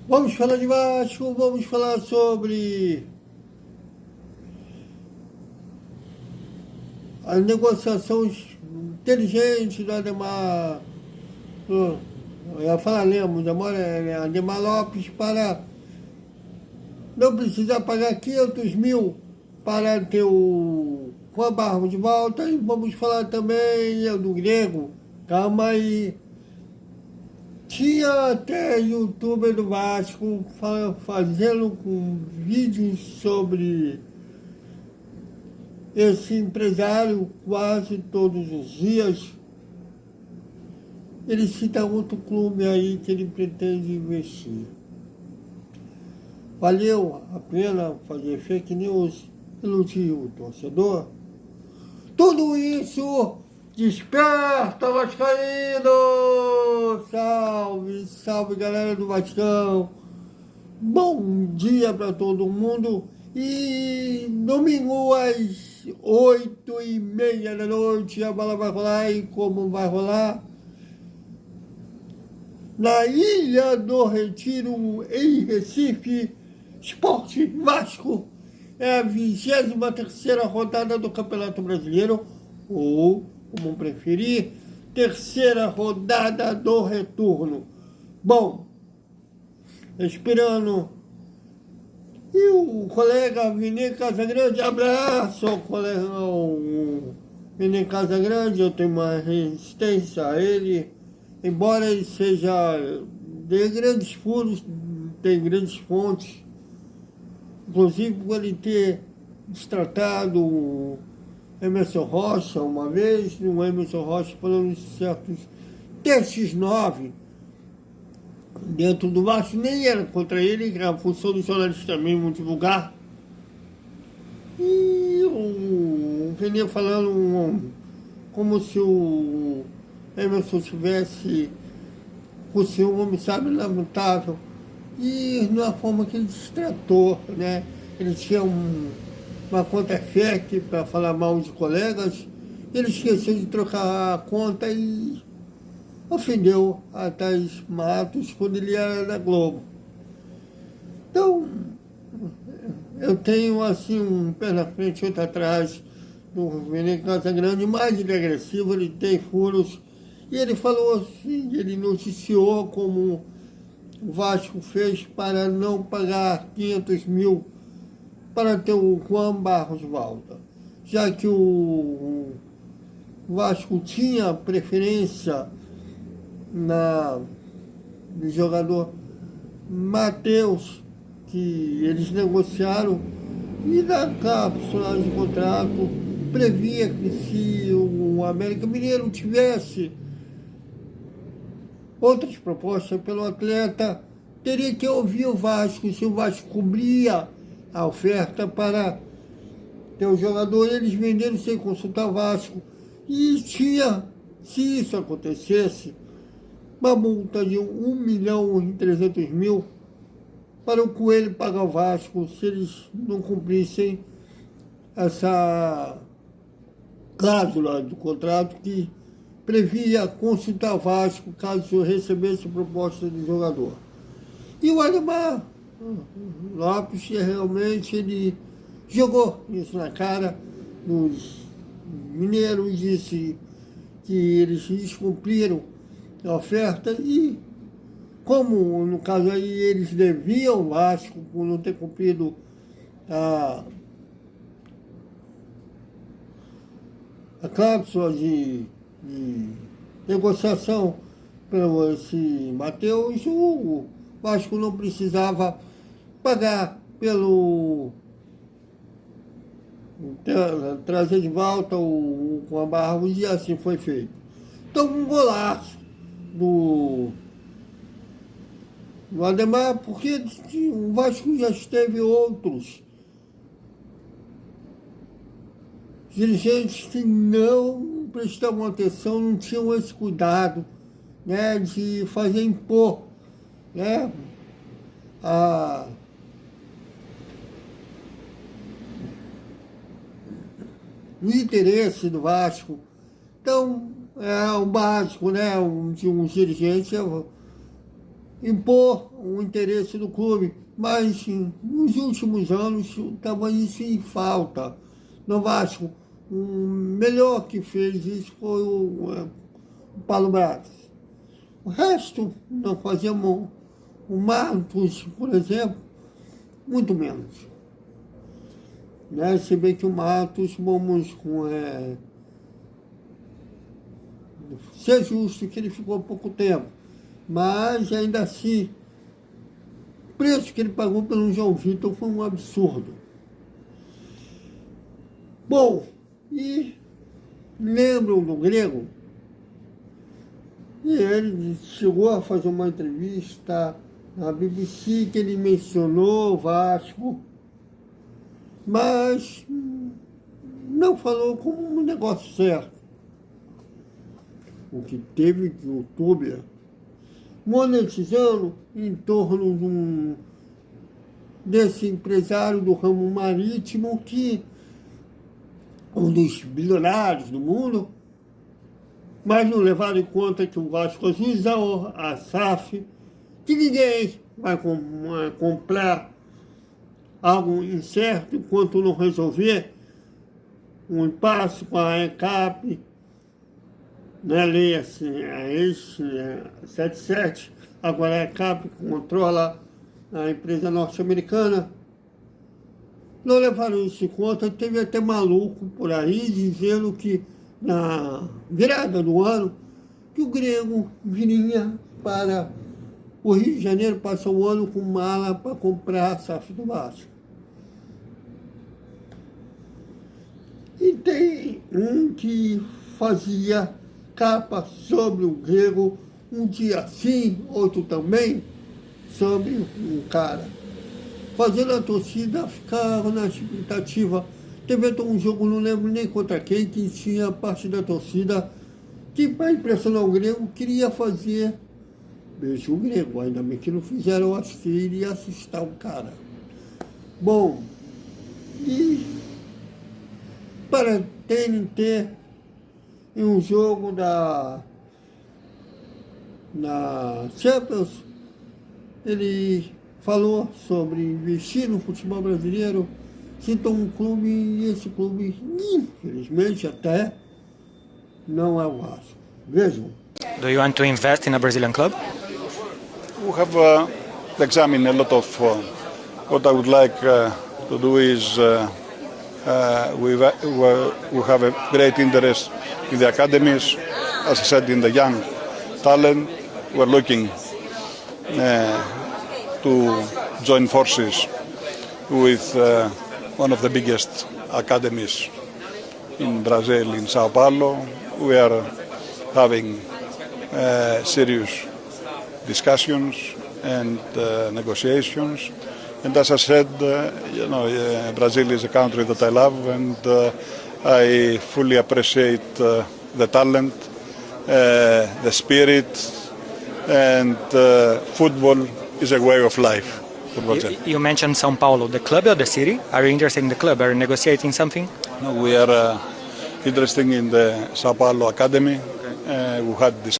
Vamos falar de Vasco, vamos falar sobre as negociações inteligentes do Ademar. Eu ia falar Lemos, Ademar Lopes, para não precisar pagar 500 mil para ter o Juan Barros de volta. E vamos falar também do Grego. Calma aí. Tinha até youtuber do Vasco fazendo com vídeos sobre esse empresário quase todos os dias. Ele cita outro clube aí que ele pretende investir. Valeu a pena fazer fake news, iludir o torcedor? Tudo isso desperta, vascaíno! Salve, salve, galera do Vascão! Bom dia para todo mundo! E domingo às 8h30 da noite a bola vai rolar. E como vai rolar? Na Ilha do Retiro, em Recife, Sport Vasco. É a 23ª rodada do Campeonato Brasileiro, ou, como preferir, terceira rodada do retorno. Bom, esperando. E o colega Vini Casagrande, abraço ao colega Vini Casagrande, eu tenho uma resistência a ele, embora ele seja de grandes furos, tem grandes fontes, inclusive por ele ter destratado o Emerson Rocha uma vez, o Emerson Rocha falando de certos testes 9 dentro do Vasco, nem era contra ele, que era a função do jornalista mesmo divulgar. E o Vini falando como se o Emerson tivesse por ser um homem sábio lamentável. E na forma que ele se tratou, né? Ele tinha uma conta fake para falar mal de colegas, ele esqueceu de trocar a conta e ofendeu a Thaís Matos quando ele era da Globo. Então, eu tenho assim um pé na frente e outro atrás do Vini Casagrande, mais ele é agressivo, ele tem furos, e ele falou assim, ele noticiou como o Vasco fez para não pagar 500 mil para ter o Juan Barros de volta, já que o Vasco tinha preferência no jogador Matheus, que eles negociaram, e na cápsula de contrato previa que se o América Mineiro tivesse outras propostas pelo atleta, teria que ouvir o Vasco. Se o Vasco cobria a oferta para ter o jogador, eles venderam sem consultar o Vasco. E tinha, se isso acontecesse, uma multa de 1.300.000 para o Coelho pagar o Vasco, se eles não cumprissem essa cláusula do contrato que previa consultar o Vasco caso recebesse proposta do jogador. E o Ademar Lopes realmente ele jogou isso na cara dos mineiros, disse que eles descumpriram a oferta e, como no caso aí eles deviam o Vasco por não ter cumprido a cláusula de negociação pelo esse Matheus, o Vasco não precisava pagar pelo trazer de volta o Juan Barros, e assim foi feito. Então, um golaço do Ademar, porque o Vasco já esteve outros dirigentes que não prestavam atenção, não tinham esse cuidado, né, de fazer impor, né, o interesse do Vasco. Então, é o básico, né, de um dirigente impor o interesse do clube, mas nos últimos anos estava isso em falta no Vasco. O melhor que fez isso foi o Paulo Braz. O resto não fazíamos. O Matos, por exemplo, muito menos. Né? Se bem que o Matos, vamos ser justo que ele ficou pouco tempo, mas ainda assim, o preço que ele pagou pelo João Vitor foi um absurdo. Bom, e lembram do Grego? E ele chegou a fazer uma entrevista na BBC que ele mencionou o Vasco, mas não falou como um negócio certo. O que teve de youtuber monetizando em torno desse empresário do ramo marítimo, que um dos bilionários do mundo, mas não levaram em conta que o Vasco usa a SAF, que ninguém vai comprar algo incerto enquanto não resolver um impasse com a ECAP, né, lei assim, a ex-77, agora a ECAP que controla a empresa norte-americana. Não levaram isso em conta, teve até maluco por aí dizendo que na virada do ano, que o Grego viria para o Rio de Janeiro, passar o ano com mala para comprar a SAF do Vasco. E tem um que fazia capa sobre o Grego, um dia sim, outro também, sobre um cara, fazendo a torcida ficar na expectativa. Teve até um jogo, não lembro nem contra quem, que tinha parte da torcida que, para impressionar o Grego, queria fazer beijo grego. Ainda bem que não fizeram, eu acho que iria assustar o cara. Bom, e para TNT, em um jogo na Champions, ele falou sobre investir no futebol brasileiro, citou um clube, e esse clube, infelizmente até, não é o Vasco. Vejam. Do you want to invest in a Brazilian club? We have examined a lot of what I would like to do is we have a great interest in the academies, as I said, in the young talent. We're looking to join forces with one of the biggest academies in Brazil, in Sao Paulo. We are having serious discussions and negotiations. And as I said, Brazil is a country that I love, and I fully appreciate the talent, the spirit, and football is a way of life. You mentioned São Paulo, the club or the city? Are you interested in the club? Are you negotiating something? No, we are interested in the Sao Paulo Academy. We had